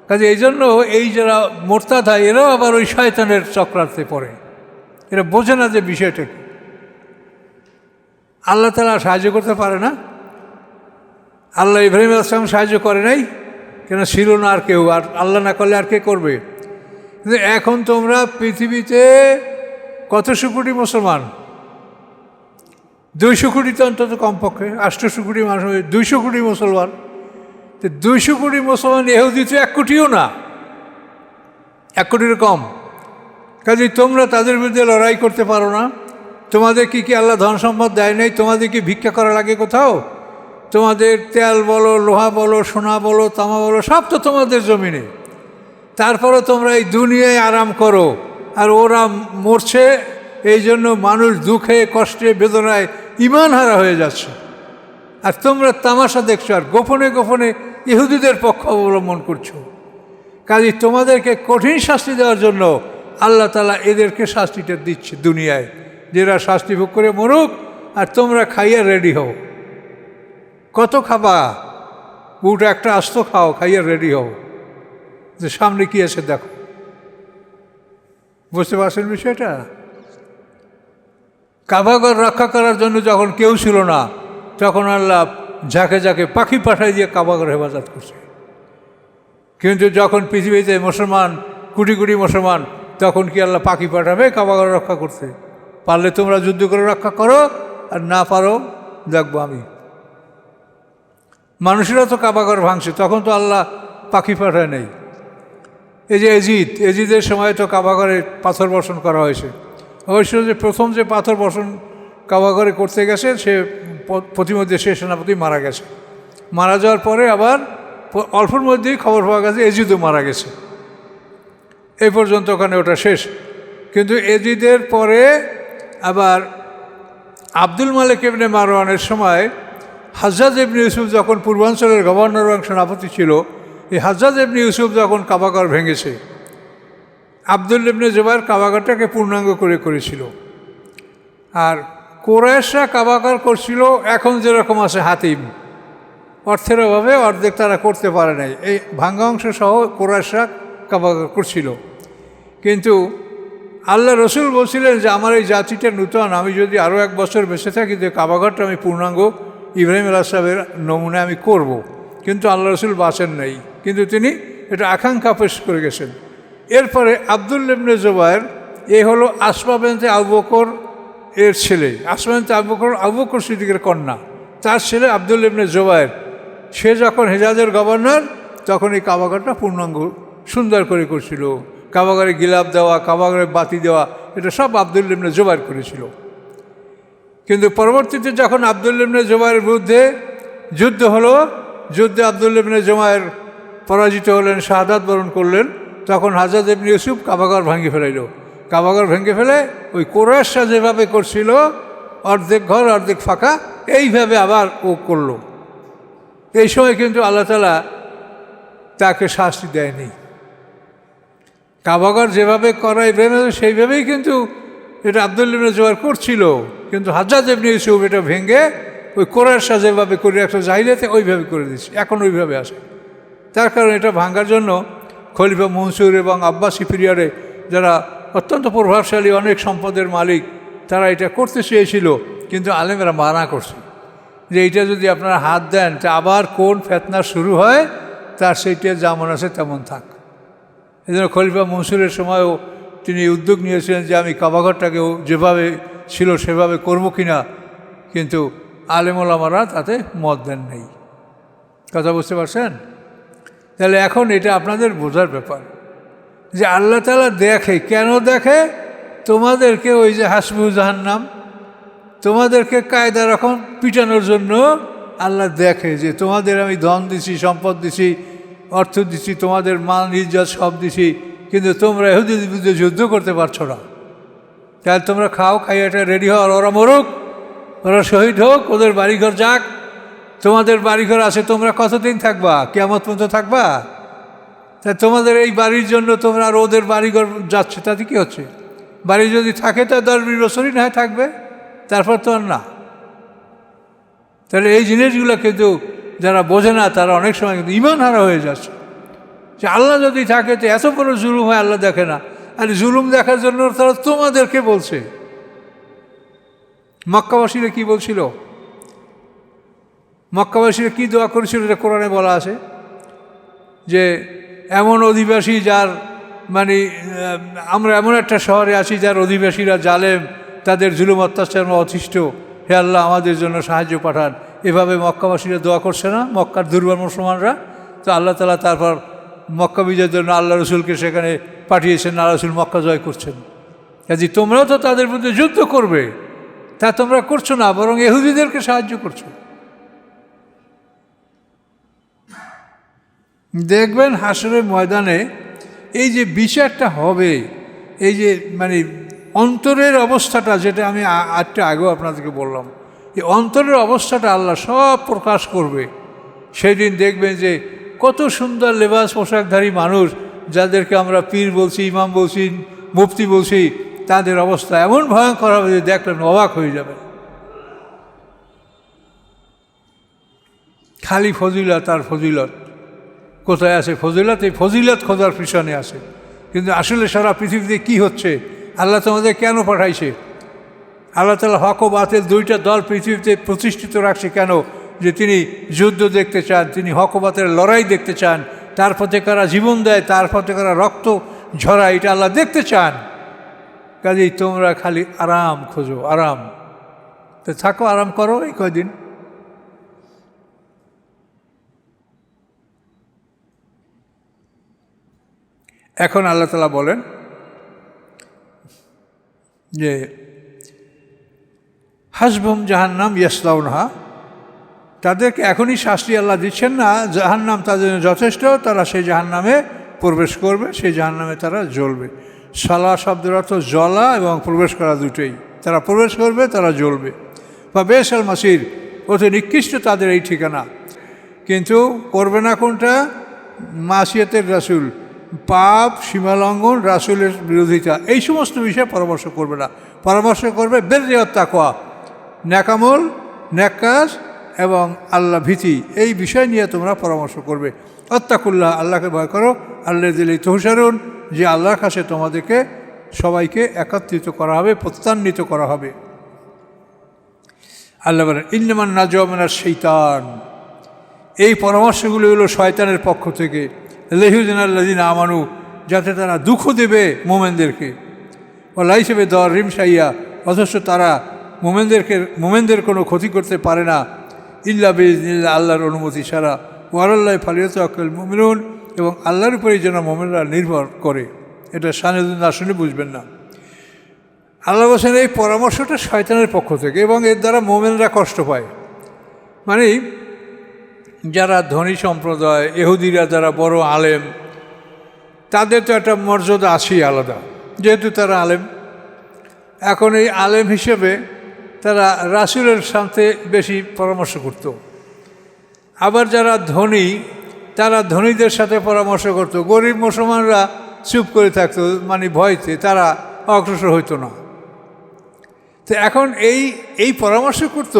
কাজে এই জন্য এই যারা মোরতাদ হয় এরাও আবার ওই শয়তানের চক্রান্তে পড়ে, এরা বোঝে না যে বিষয়টা কি। আল্লাহ তাআলা সাহায্য করতে পারে না? আল্লাহ ইব্রাহিম আলাইহিস সালাম সাহায্য করে নাই কেন? ছিল না আর কেউ, আর আল্লাহ না করলে আর কে করবে? কিন্তু এখন তোমরা পৃথিবীতে কতশো কোটি মুসলমান, 200 কোটি তো অন্তত কমপক্ষে, 800 কোটি মানুষ, 200 কোটি মুসলমান। তো 200 কোটি মুসলমান, ইহুদি তো 1 কোটিও না, 1 কোটির কম। কাজে তোমরা তাদের বিরুদ্ধে লড়াই করতে পারো না? তোমাদের কি আল্লাহ ধন সম্পদ দেয় নাই? তোমাদের কি ভিক্ষা করা লাগে কোথাও? তোমাদের তেল বলো, লোহা বলো, সোনা বলো, তামা বলো, সব তো তোমাদের জমিনে। তারপরে তোমরা এই দুনিয়ায় আরাম করো, আর ওরা মরছে, এই জন্য মানুষ দুঃখে কষ্টে বেদনায় ঈমান হারা হয়ে যাচ্ছে, আর তোমরা তামাশা দেখছো আর গোপনে গোপনে ইহুদিদের পক্ষ অবলম্বন করছো। কাজে তোমাদেরকে কঠিন শাস্তি দেওয়ার জন্য আল্লাহ তাআলা এদেরকে শাস্তিটা দিচ্ছে দুনিয়ায়, যেরা শাস্তি ভোগ করে মরুক, আর তোমরা খাইয়া রেডি হও। কত খাবা? পুরোটা একটা আস্ত খাও, খাইয়া রেডি হও, যে সামনে কি আছে দেখো। বুঝতে পারছেন বিষয়টা? কাবাঘর রক্ষা করার জন্য যখন কেউ ছিল না, তখন আল্লাহ ঝাঁকে ঝাঁকে পাখি পাঠাই দিয়ে কাবাঘর হেফাজত করছে। কিন্তু যখন পৃথিবীতে মুসলমান কোটি কোটি মুসলমান, তখন কি আল্লাহ পাখি পাঠাবে কাবাঘর রক্ষা করতে? পারলে তোমরা যুদ্ধ করে রক্ষা করো, আর না পারো দেখবো আমি। মানুষেরা তো কাবাঘর ভাঙছে, তখন তো আল্লাহ পাখি পাঠায় নেই। এই যে এজিদের সময় তো কাবাঘরে পাথর বর্ষণ করা হয়েছে। অবশ্য যে প্রথম যে পাথর বর্ষণ কাবাঘরে করতে গেছে, সে প্রতিমধ্যে সে সেনাপতি মারা গেছে। মারা যাওয়ার পরে আবার অল্পর মধ্যেই খবর পাওয়া গেছে এজিদও মারা গেছে। এই পর্যন্ত ওখানে ওটা শেষ। কিন্তু এজিদের পরে আবার আব্দুল মালিক ইবনে মারওয়ানের সময় হাজ্জাজ ইবনে ইউসুফ যখন পূর্বাঞ্চলের গভর্নর এবং সেনাপতি ছিল, এই হাজ্জাজ ইবনে ইউসুফ যখন কাবাঘর ভেঙেছে, আব্দুল ইবনে জুবাইর কাবাঘরটাকে পূর্ণাঙ্গ করেছিল। আর কুরাইশরা কাবাঘর করছিল এখন যেরকম আছে হাতিম, অর্থের অভাবে অর্ধেক তারা করতে পারে নাই। এই ভাঙ্গা অংশ সহ কুরাইশরা কাবাঘর করছিল। কিন্তু আল্লাহ রসুল বলছিলেন যে আমার এই জাতিটা নূতন, আমি যদি আরও 1 বছর বেঁচে থাকি যে কাবাঘরটা আমি পূর্ণাঙ্গ ইব্রাহিম আলাইহিস সালামের নমুনা আমি করব। কিন্তু আল্লাহ রসুল বাঁচেন নাই, কিন্তু তিনি এটা আকাঙ্ক্ষা পেশ করে গেছেন। এরপরে আব্দুল ইবনে জুবাইর এই হলো আসমা বিনতে আবু বকর এর ছেলে, আসমা বিনতে আবু বকর সিদ্দিকের কন্যা, তার ছেলে আব্দুল ইবনে জুবাইর। সে যখন হেজাজের গভর্নর তখন এই কাবাঘরটা পূর্ণাঙ্গ সুন্দর করে করছিল। কাবাঘরে গিলাপ দেওয়া, কাবাঘরে বাতি দেওয়া, এটা সব আব্দুল ইবনে জুবাইর করেছিল। কিন্তু পরবর্তীতে যখন আব্দুল ইবনে জুবাইরের বিরুদ্ধে যুদ্ধ হলো, যুদ্ধে আব্দুল ইবনে জুবাইর পরাজিত হলেন, শাহাদাত বরণ করলেন, তখন হাজ্জাজ ইবনে ইউসুফ কাবাঘর ভাঙে ফেলাইল। কাবাঘর ভেঙে ফেলে ওই কুরাইশরা যেভাবে করছিল, অর্ধেক ঘর অর্ধেক ফাঁকা, এইভাবে আবার ও করল। এই সময় কিন্তু আল্লাহ তাআলা তাকে শাস্তি দেয়নি। কাবাঘর যেভাবে করা ইব্রাহিম সেইভাবেই কিন্তু এটা আব্দুল ইবনে জুবাইর করছিল, কিন্তু হাজ্জাজ ইবনে ইউসুফ এটা ভেঙে ওই কুরাইশরা যেভাবে করে একটা জাহিলিয়াতে ওইভাবে করে দিচ্ছে, এখন ওইভাবে আসে। তার কারণ এটা ভাঙার জন্য খলিফা মনসুর এবং আব্বাসি পিরিয়ডে যারা অত্যন্ত প্রভাবশালী, অনেক সম্পদের মালিক, তারা এটা করতে চেয়েছিল, কিন্তু আলেমেরা মানা করছে যে এইটা যদি আপনারা হাত দেন তা আবার কোন ফেতনা শুরু হয়, তার সেইটা যেমন আছে তেমন থাক। এই জন্য খলিফা মনসুরের সময়ও তিনি উদ্যোগ নিয়েছিলেন যে আমি কাবাঘরটাকেও যেভাবে ছিল সেভাবে করবো কিনা, কিন্তু আলেম ওলামারা তাতে মত দেন নেই। কথা বুঝতে পারছেন? তাহলে এখন এটা আপনাদের বোঝার ব্যাপার যে আল্লাহ তাআলা দেখে, কেন দেখে? তোমাদেরকে ওই যে হাসবু জাহান্নাম, তোমাদেরকে কায়দা রকম পিটানোর জন্য আল্লাহ দেখে যে তোমাদের আমি ধন দিছি, সম্পদ দিছি, অর্থ দিছি, তোমাদের মান ইজ্জত সব দিছি, কিন্তু তোমরা ইহুদিদের বিরুদ্ধে যুদ্ধ করতে পারছো না। তাহলে তোমরা খাও, খাইয়ে এটা রেডি হও, আর ওরা মরুক, ওরা শহীদ হোক, ওদের বাড়িঘর যাক। তোমাদের বাড়িঘর আছে, তোমরা কতদিন থাকবা? কিয়ামত পর্যন্ত থাকবা? তা তোমাদের এই বাড়ির জন্য তোমরা আর ওদের বাড়িঘর যাচ্ছে, তাতে কী হচ্ছে? বাড়ি যদি থাকে তা 10-20 বছরই না থাকবে, তারপর তো আর না। তাহলে এই জিনিসগুলো কিন্তু যারা বোঝে না তারা অনেক সময় কিন্তু ঈমান হারা হয়ে যাচ্ছে যে আল্লাহ যদি থাকে তো এত বড় জুলুম হয়, আল্লাহ দেখে না। আর জুলুম দেখার জন্য তারা তোমাদেরকে বলছে। মক্কাবাসীরা কি বলছিল? মক্কাবাসীরা কি দোয়া করেছিল এটা কোরআনে বলা আছে যে এমন অধিবাসী যার মানে আমরা এমন একটা শহরে আছি যার অধিবাসীরা জালেম, তাদের জুলুম অত্যাচার অতিষ্ঠ, হে আল্লাহ আমাদের জন্য সাহায্য পাঠান। এভাবে মক্কাবাসীরা দোয়া করছে না, মক্কার দুর্বল মুসলমানরা? তো আল্লাহ তাআলা তারপর মক্কা বিজয়ের জন্য আল্লাহ রসুলকে সেখানে পাঠিয়েছেন, আল্লাহ রসুল মক্কা জয় করছেন। কাজে তোমরাও তো তাদের বিরুদ্ধে যুদ্ধ করবে, তা তোমরা করছো না, বরং ইহুদিদেরকে সাহায্য করছো। দেখবেন হাসরের ময়দানে এই যে বিচারটা হবে, এই যে মানে অন্তরের অবস্থাটা, যেটা আমি আগেও আপনাদেরকে বললাম, এই অন্তরের অবস্থাটা আল্লাহ সব প্রকাশ করবে। সেই দিন দেখবেন যে কত সুন্দর লেবাস পোশাকধারী মানুষ, যাদেরকে আমরা পীর বলছি, ইমাম বলছি, মুফতি বলছি, তাদের অবস্থা এমন ভয়ঙ্কর হবে যে দেখলেন অবাক হয়ে যাবে। খালি ফজিলত আর ফজিলত। কোথায় আছে ফজিলত? এই ফজিলত খোদার পিছনে আছে। কিন্তু আসলে সারা পৃথিবীতে কি হচ্ছে? আল্লাহ তোমাদের কেন পাঠাইছে? আল্লাহ তাআলা হক ও বাতিল দুইটা দল পৃথিবীতে প্রতিষ্ঠিত রাখছে কেন? যে তিনি যুদ্ধ দেখতে চান, তিনি হক ও বাতিলের লড়াই দেখতে চান, তার পথে কারা জীবন দেয়, তার পথে কারা রক্ত ঝরায়, এটা আল্লাহ দেখতে চান। কাজেই তোমরা খালি আরাম খোঁজো, আরাম। তো থাকো, আরাম করো এই কয়দিন। এখন আল্লাহ তাআলা বলেন যে হাসবুম জাহান্নাম ইয়াসলাউনহা, তাদেরকে এখনই শাস্তি আল্লাহ দিচ্ছেন না, জাহান্নাম তাদের জন্য যথেষ্ট, তারা সেই জাহান্নামে প্রবেশ করবে, সেই জাহান্নামে তারা জ্বলবে। সালা শব্দের অর্থ জ্বলা এবং প্রবেশ করা দুটোই, তারা প্রবেশ করবে, তারা জ্বলবে। বা বেসাল মাসির, অতি নিকৃষ্ট তাদের এই ঠিকানা। কিন্তু করবে না কোনটা? মাসিয়াতের রাসূল, পাপ, সীমালঙ্ঘন, রাসূলের বিরোধিতা, এই সমস্ত বিষয়ে পরামর্শ করবে না। পরামর্শ করবে বেররিয়াত তাকওয়া, ন্যাকামল, ন্যাক কাজ এবং আল্লাহ ভীতি, এই বিষয় নিয়ে তোমরা পরামর্শ করবে। আত্তাকুল্লাহ, আল্লাহকে ভয় করো, আল্লাহ দিলেই তুহশারুন, যে আল্লাহর কাছে তোমাদেরকে সবাইকে একত্রিত করা হবে, প্রত্যান্বিত করা হবে। আল্লাহ বলেন ইন্নামান নাজওয়া মিনাশ শাইতান, এই পরামর্শগুলি হলো শয়তানের পক্ষ থেকে। লিয়াহযুনাল্লাযীনা আমানু, যাতে তারা দুঃখ দেবে মোমেনদেরকে। ওয়ালা হিসেবে দাররিম শাইয়া, অথচ তারা মোমেনদের কোনো ক্ষতি করতে পারে না, ইল্লা বিইজনিল্লাহ, আল্লাহর অনুমতি ছাড়া। ওয়ালাল্লাহি ফালিয়াতাওয়াক্কাল মুমিনুন, এবং আল্লাহর উপরেই যেন মোমেনরা নির্ভর করে। এটা শানে না শুনে বুঝবেন না। আল্লাহ বলছেন এই পরামর্শটা শয়তানের পক্ষ থেকে, এবং এর দ্বারা মোমেনরা কষ্ট পায়। মানে যারা ধনী সম্প্রদায়, ইহুদিরা যারা বড় আলেম, তাদের তো একটা মর্যাদা আছেই আলাদা, যেহেতু তারা আলেম। এখন এই আলেম হিসেবে তারা রাসূলের সাথে বেশি পরামর্শ করত। আবার যারা ধনী, তারা ধনীদের সাথে পরামর্শ করত। গরিব মুসলমানরা চুপ করে থাকতো, মানে ভয়তে তারা অগ্রসর হইতো না। তো এখন এই পরামর্শ করত,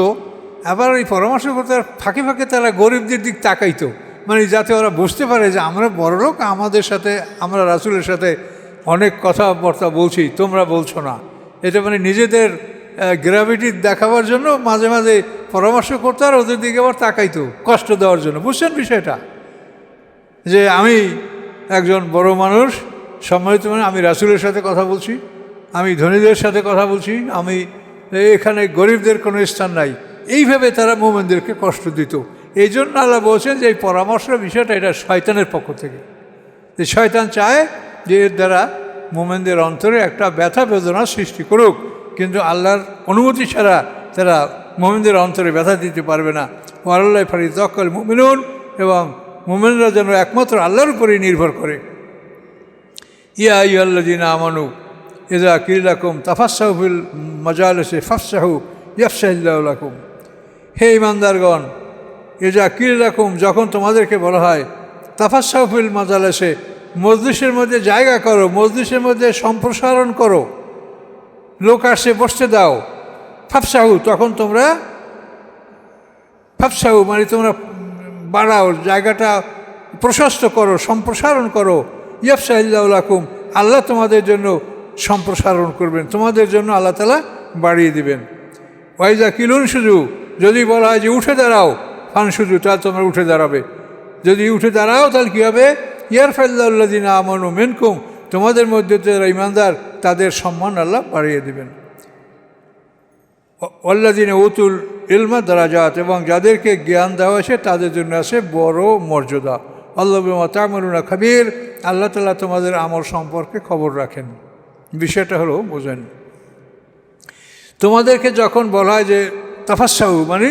আবার এই পরামর্শ করতে ফাঁকে ফাঁকে তারা গরিবদের দিক তাকাইতো, মানে যাতে ওরা বুঝতে পারে যে আমরা বড় লোক, আমাদের সাথে, আমরা রাসূলের সাথে অনেক কথাবার্তা বলছি, তোমরা বলছো না। এটা মানে নিজেদের গ্র্যাভিটি দেখাবার জন্য মাঝে মাঝে পরামর্শ করতো, আর ওদের দিকে আবার তাকাইতো কষ্ট দেওয়ার জন্য। বুঝছেন বিষয়টা? যে আমি একজন বড় মানুষ, সম্মানিত মানে, আমি রাসূলের সাথে কথা বলছি, আমি ধনীদের সাথে কথা বলছি, আমি এখানে গরিবদের কোনো স্থান নাই, এইভাবে তারা মোমেনদেরকে কষ্ট দিত। এই জন্য আল্লাহ বলছেন যে এই পরামর্শের বিষয়টা এটা শয়তানের পক্ষ থেকে। যে শয়তান চায় যে এর দ্বারা মোমেনদের অন্তরে একটা ব্যথা বেদনা সৃষ্টি করুক, কিন্তু আল্লাহর অনুমতি ছাড়া তারা মোমেনদের অন্তরে ব্যথা দিতে পারবে না। ওয়ালাল্লাহি ফালিয়াতাওয়াক্কাল মুমিনুন, এবং মোমেনরা যেন একমাত্র আল্লাহর উপরেই নির্ভর করে। ইয়া আইয়ুহাল্লাযীনা আমানু ইযা কিলা লাকুম তাফাসসাহু ফিল মাজালিসি ফাফসাহু ইয়াফসাহিল্লাহু লাকুম, হে ঈমানদারগণ, ইযা কিলা লাকুম, যখন তোমাদেরকে বলা হয়, তাফাসসাহু ফিল মাজালিসি, মজলিসের মধ্যে জায়গা করো, মজলিসের মধ্যে সম্প্রসারণ করো, লোক আসে বসতে দাও। ফাফসাহু, তখন তোমরা ফাফসাহু মানে তোমরা বাড়াও, জায়গাটা প্রশস্ত করো, সম্প্রসারণ করো। ইয়াফসাহিল্লাহু লাকুম, আল্লাহ তোমাদের জন্য সম্প্রসারণ করবেন, তোমাদের জন্য আল্লাহ তাআলা বাড়িয়ে দিবেন। ওয়াইজা কিলুন সুজু, যদি বলা হয় যে উঠে দাঁড়াও, ফান সুজু, তাহলে তোমরা উঠে দাঁড়াবে। যদি উঠে দাঁড়াও তাহলে কী হবে? ইয়ারফাল্লাহুল্লাযীনা আমানু মিনকুম, তোমাদের মধ্যে যারা ঈমানদার তাদের সম্মান আল্লাহ বাড়িয়ে দেবেন। ওয়াল্লাযীনা উতুল ইলমা দারাজাত, এবং যাদেরকে জ্ঞান দেওয়া হয়েছে তাদের জন্য আছে বড় মর্যাদা। আল্লাহু বিমা তা'মালুনা খাবীর, আল্লাহ তাআলা তোমাদের আমল সম্পর্কে খবর রাখেন। বিষয়টা হলো, বোঝেন, তোমাদেরকে যখন বলা হয় যে তাফাসসাহু মানে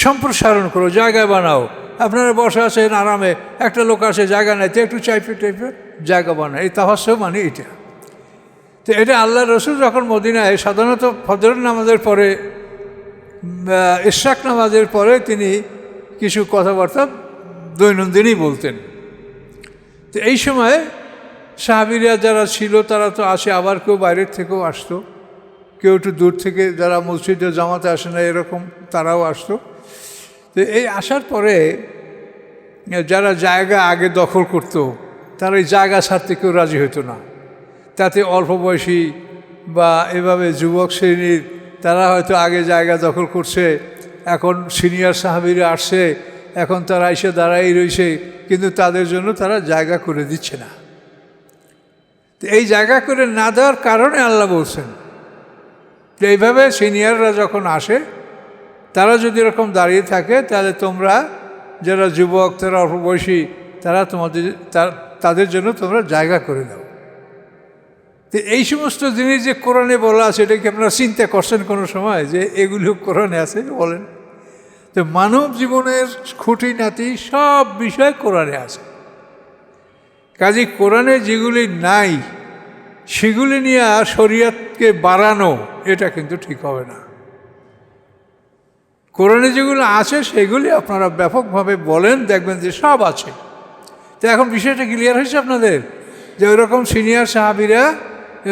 সম্প্রসারণ করো, জায়গা বানাও, আপনারা বসে আছেন আরামে, একটা লোক আসে জায়গা নেই, তো একটু চাইপে টাইপে জায়গা বানায়, এই তাফাসসাহু মানে এটা। তো এটা আল্লাহ রসুল যখন মদিনায় সাধারণত ফজরের নামাজের পরে, ইশরাক নামাজের পরে তিনি কিছু কথাবার্তা দৈনন্দিনই বলতেন। তো এই সময় সাহাবীরা যারা ছিল তারা তো আসে, আবার কেউ বাইরের থেকেও আসতো, কেউ একটু দূর থেকে যারা মসজিদে জামাতে আসে না এরকম তারাও আসতো। তো এই আসার পরে যারা জায়গা আগে দখল করতো তারা এই জায়গা ছাড়তে কেউ রাজি হতো না। তাতে অল্প বয়সী বা এভাবে যুবক শ্রেণীর তারা হয়তো আগে জায়গা দখল করছে, এখন সিনিয়র সাহাবীরা আসছে, এখন তারা এসে দাঁড়াই রয়েছে, কিন্তু তাদের জন্য তারা জায়গা করে দিচ্ছে না। তো এই জায়গা করে না দেওয়ার কারণে আল্লাহ বলছেন যে এইভাবে সিনিয়ররা যখন আসে তারা যদি এরকম দাঁড়িয়ে থাকে, তাহলে তোমরা যারা যুবক, তারা অল্প বয়সী, তারা তাদের জন্য তোমরা জায়গা করে দাও। তো এই সমস্ত জিনিস যে কোরআনে বলা আছে, এটা কি আপনারা চিন্তা করছেন কোনো সময় যে এগুলো কোরআনে আছে? বলেন তো, মানব জীবনের খুঁটিনাটি সব বিষয় কোরআনে আছে। কাজে কোরআনে যেগুলি নাই সেগুলি নিয়ে শরীয়তকে বাড়ানো, এটা কিন্তু ঠিক হবে না। কোরআনে যেগুলো আছে সেগুলি আপনারা ব্যাপকভাবে বলেন, দেখবেন যে সব আছে। তো এখন বিষয়টা ক্লিয়ার হয়েছে আপনাদের, যে ওইরকম সিনিয়র সাহাবিরা,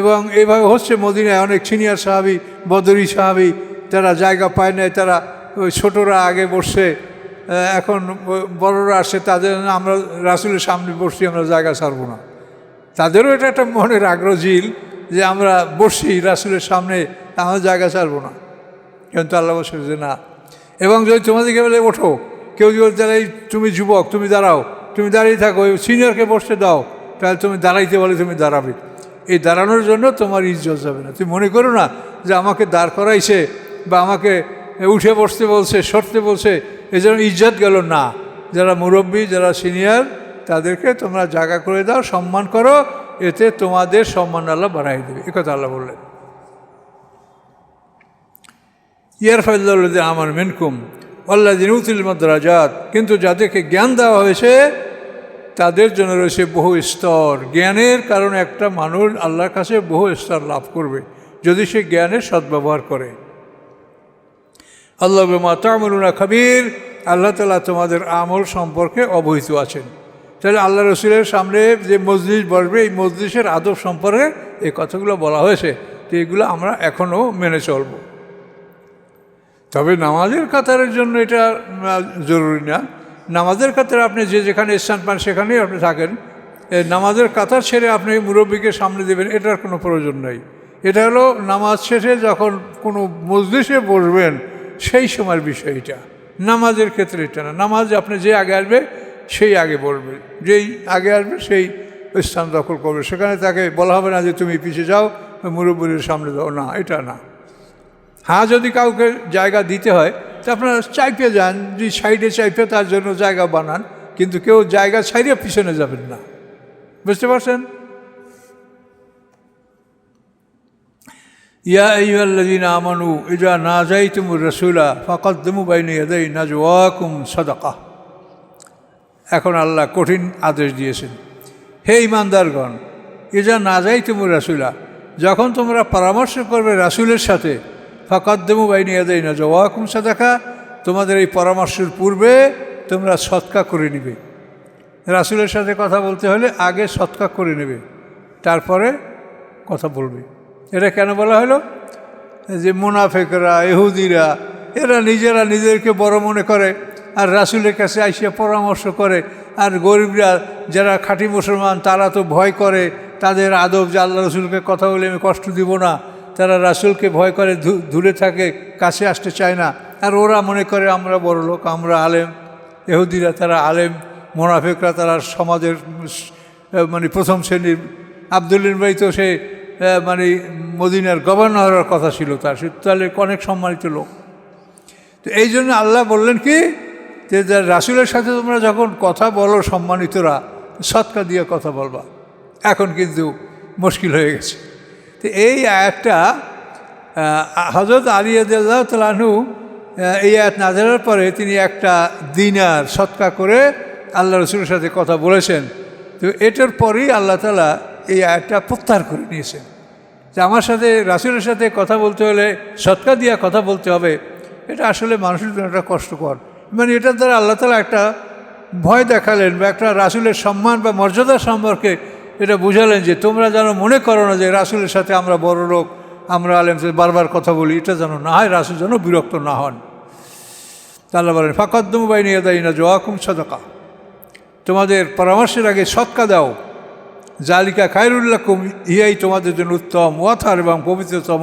এবং এইভাবে হচ্ছে মদিনায় অনেক সিনিয়র সাহাবি, বদরি সাহাবি, তারা জায়গা পায় নাই, তারা ওই ছোটরা আগে বসছে, এখন বড়রা আসছে, তাদের আমরা রাসূলের সামনে বসছি, আমরা জায়গা ছাড়বো না। তাদেরও এটা একটা মনের আগ্রহশীল যে আমরা বসছি রাসূলের সামনে, আমরা জায়গা ছাড়বো না। কিন্তু আল্লাহ বলছে যে না। এবং যদি তোমাদেরকে বলে ওঠো, কেউ যদি দাঁড়াই, তুমি যুবক, তুমি দাঁড়াও, তুমি দাঁড়িয়ে থাকো, ওই সিনিয়রকে বসতে দাও, তাহলে তুমি দাঁড়াইতে বলে তুমি দাঁড়াবে। এই দাঁড়ানোর জন্য তোমার ইজ্জত যাবে না। তুমি মনে করো না যে আমাকে দাঁড় করাইছে বা আমাকে উঠে বসতে বলছে, সরতে বলছে, এই জন্য ইজ্জত গেল না। যারা মুরব্বী, যারা সিনিয়র, তাদেরকে তোমরা জায়গা করে দাও, সম্মান করো, এতে তোমাদের সম্মান আল্লাহ বাড়াই দেবে। এ কথা আল্লাহ বললেন। ইয়ারফাল্লাহুল্লাযীনা আমানু মিনকুম ওয়াল্লাযীনা উতুল ইলমা দারাজাত, কিন্তু যাদেরকে জ্ঞান দেওয়া হয়েছে তাদের জন্য রয়েছে বহু স্তর। জ্ঞানের কারণে একটা মানুষ আল্লাহর কাছে বহু স্তর লাভ করবে যদি সে জ্ঞানের সদ্ব্যবহার করে। আল্লাহু বিমা তা'মালুনা খাবীর, আল্লাহ তাআলা তোমাদের আমল সম্পর্কে অবহিত আছেন। তাহলে আল্লাহ রসুলের সামনে যে মজলিস বসবে, এই মজলিসের আদব সম্পর্কে এই কথাগুলো বলা হয়েছে। তো এগুলো আমরা এখনও মেনে চলব। তবে নামাজের কাতারের জন্য এটা জরুরি না। নামাজের কাতারে আপনি যে যেখানে স্থান পান সেখানেই আপনি থাকেন। নামাজের কাতার ছেড়ে আপনি মুরব্বীকে সামনে দেবেন, এটার কোনো প্রয়োজন নেই। এটা হলো নামাজ শেষে যখন কোনো মজলিসে বসবেন সেই সময়ের বিষয়। এটা নামাজের ক্ষেত্রে এটা না। নামাজ আপনি যে আগে আসবে সেই আগে বসবে, যেই আগে আসবে সেই স্থান দখল করবে। সেখানে তাকে বলা হবে না যে তুমি পিছিয়ে যাও, মুরব্বীর সামনে দাও, না, এটা না। হ্যাঁ, যদি কাউকে জায়গা দিতে হয় তো আপনারা চাইপে যান, যে সাইডে চাইপে তার জন্য জায়গা বানান, কিন্তু কেউ জায়গা ছাইড়ে পিছনে যাবেন না। বুঝতে পারছেন? ইয়া আইয়ুহাল্লাযীনা আমানু ইযা নাজাইতুমুর রাসূলা ফাকাদ্দিমু বাইনা ইয়াদাই নাজওয়াকুম সাদাকাহ। এখন আল্লাহ কঠিন আদেশ দিয়েছেন, হে ঈমানদারগণ, ইযা নাজাইতুমুর রাসূলা, যখন তোমরা পরামর্শ করবে রাসূলের সাথে, ফাকাদ্দিমু বাইনা ইয়াদাই নাজওয়াকুম সাদাকা, তোমাদের এই পরামর্শের পূর্বে তোমরা সদকা করে নিবে। রাসূলের সাথে কথা বলতে হলে আগে সদকা করে নেবে, তারপরে কথা বলবে। এটা কেন বলা হলো? যে মুনাফিকরা, ইহুদিরা, এরা নিজেরা নিজেদেরকে বড় মনে করে, আর রাসূলের কাছে আইসা পরামর্শ করে। আর গরিবরা যারা খাঁটি মুসলমান তারা তো ভয় করে, তাদের আদব যে আল্লাহ রসুলকে কথা বলে আমি কষ্ট দিব না, তারা রাসূলকে ভয় করে, দূরে থাকে, কাছে আসতে চায় না। আর ওরা মনে করে আমরা বড় লোক, আমরা আলেম। ইহুদিরা তারা আলেম, মুনাফিকরা তারা সমাজের মানে প্রথম শ্রেণীর। আব্দুল্লাহ ভাই তো সে মানে মদিনার গভর্নর হওয়ার কথা ছিল তার, সে তাহলে অনেক সম্মানিত লোক। তো এই জন্য আল্লাহ বললেন কি, যে রাসূলের সাথে তোমরা যখন কথা বলো সম্মানিতরা, সদকা দিয়ে কথা বলবা। এখন কিন্তু মুশকিল হয়ে গেছে। তো এই আয়াতটা হযরত আলী রাদিয়াল্লাহু তাআলা আনহু এই আয়াত নাযিলের পরে তিনি একটা দিনার সদকা করে আল্লাহ রসুলের সাথে কথা বলেছেন। তো এটার পরেই আল্লাহ তাআলা এই আয়াতটা প্রত্যাহার করে নিয়েছেন যে আমার সাথে রাসূলের সাথে কথা বলতে হলে সদকা দিয়ে কথা বলতে হবে। এটা আসলে মানুষের জন্য একটা কষ্টকর, মানে এটার দ্বারা আল্লাহ তাআলা একটা ভয় দেখালেন বা একটা রাসূলের সম্মান বা মর্যাদা সম্পর্কে এটা বুঝালেন যে তোমরা যেন মনে করো না যে রাসূলের সাথে আমরা বড় লোক, আমরা আলেম বারবার কথা বলি, এটা যেন না হয়, রাসূল যেন বিরক্ত না হন। আল্লাহ বলেন ফাকাদ্দিমু বাইনা ইয়াদাই নাজওয়াকুম সাদাকা, তোমাদের পরামর্শের আগে সদকা দাও। জালিকা খায়রুল লাকুম, ইহাই তোমাদের জন্য উত্তম, ওয়াথার এবং পবিত্রতম।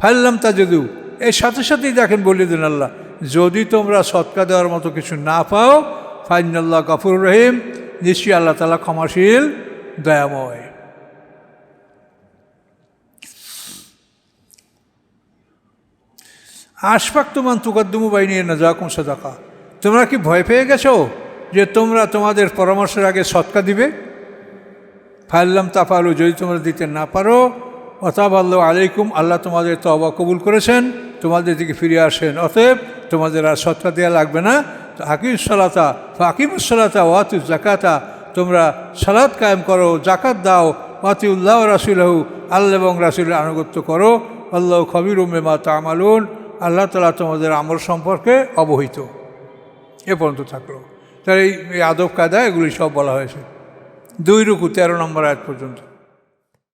ফাল্লাম তাজিদু, এর সাথে সাথেই দেখেন বলে দেন আল্লাহ, যদি তোমরা সদকা দেওয়ার মতো কিছু না পাও, ফাইনাল্লাহ গফুরুর রহিম, নিশ্চয়ই আল্লাহ তাআলা ক্ষমাশীল, দয়াময়। আশফাকতুম তুকাদ্দিমু বাইনা নাজওয়াকুম সাদাকা, তোমরা কি ভয় পেয়ে গেছো যে তোমরা তোমাদের পরামর্শের আগে সদকা দিবে? ফাইল্লাম তাফালু, যদি তোমরা দিতে না পারো, অতাবাল্লাহ আলাইকুম, আল্লাহ তোমাদের তওবা কবুল করেছেন, তোমাদের দিকে ফিরে আসেন, অতএব তোমাদের আর সৎকার দেওয়া লাগবে না। তো হাকিমুসলাতা ওয়াতু জাকাতা, তোমরা সালাত কায়েম করো, জাকাত দাও, ওয়াতিউল্লাহ রাসুলহু, আল্লাহ এবং রাসুলের আনুগত্য করো, আল্লাহ খবিরুম বিমা তা'মালুন, আল্লাহ তাআলা তোমাদের আমল সম্পর্কে অবহিত। এ পর্যন্ত থাকলো। তাই এই আদব কায়দা এগুলি সব বলা হয়েছে 2 রুকু 13 নম্বর আয়াত পর্যন্ত।